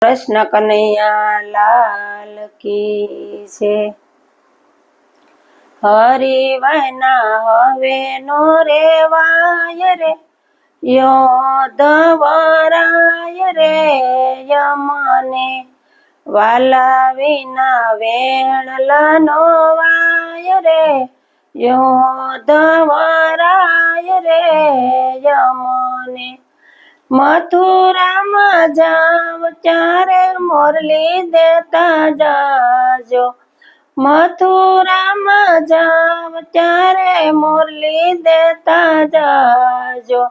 કૃષ્ણ કનૈયા લાલ કી છે। હરિવાના હવે નો રેવાય રે, યોધ વરાય રે યમને, વાલા વિના વેણલા નો વાય રે, યોધ વરાય રે યમને। મથુરામાં જાવ ત્યારે મોરલી દેતા જાજો, મથુરામાં જાવ ત્યારે મોરલી દેતા જાજો,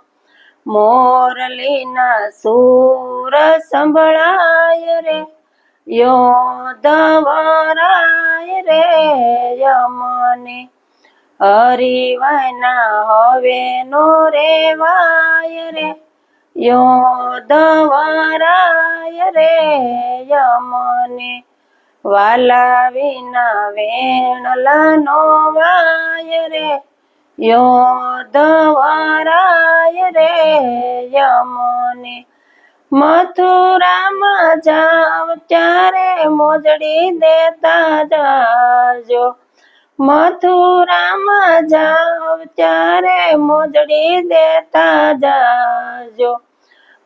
મોરલીના સૂર સંભળાય રે, યોધ વરાય રે યમને। હરિવાના હવે નો રેવાય રે, યોધ વરાય રે યમને, વાલા વિના વેણલા નો વાય રે, યોધ વરાય રે યમને। મથુરામાં જાવ ત્યારે મોજડી દેતા જાજો, મથુરામાં જાવ ત્યારે મોજડી દેતા જાજો,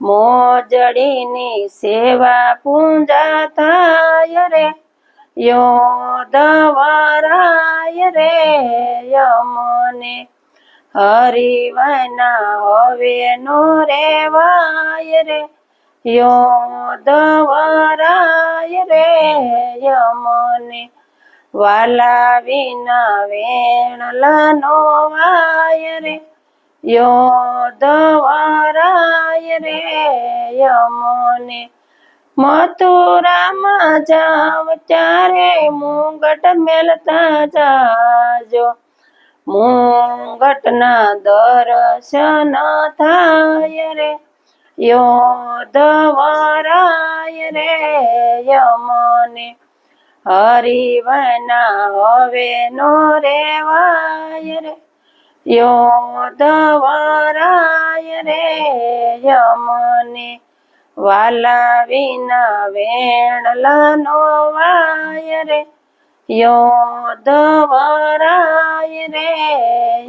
મોજડીની સેવા પૂજા થાય રે, યોધ વરાય રે યમને। હરિવાના હવે નો રેવાય રે, યોધ વરાય રે યમને, વાલા વિના વેણલા નો વાય રે, યોધ વરાય રે યમને। મથુરામાં જાવ ત્યારે મુંગટ મેલતા જાજો, મુંગટના દર્શન થાય રે, યોધ વરાય રે યમને। હરિવાના હવે નો રેવાય રે, યોધ વરાય રે યમને, વાલા વિના વેણલા નો વાય રે, યોધ વરાય રે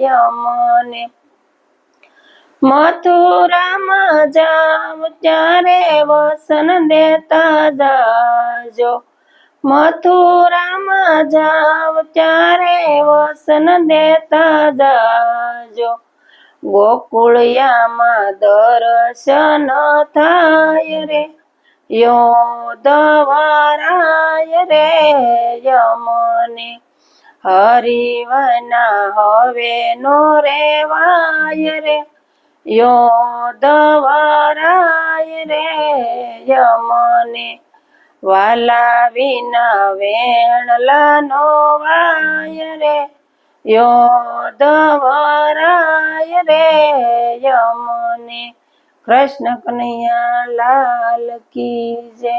યમને। મથુરામાં જાવ ત્યારે વસન દેતા જાજો, મથુરામાં જાવ ત્યારે વસન દેતા જાજો, ગોકુળિયામાં દર્શન થાય રે, યોધ વરાય રે યમને। હરિવાના હવે નો રેવાય રે, યોધ વરાય રે યમને, વાલા વિના વેણલા નો વાય રે, યોધ વરાય રે યમને। કૃષ્ણ કનૈયા લાલ કી જય।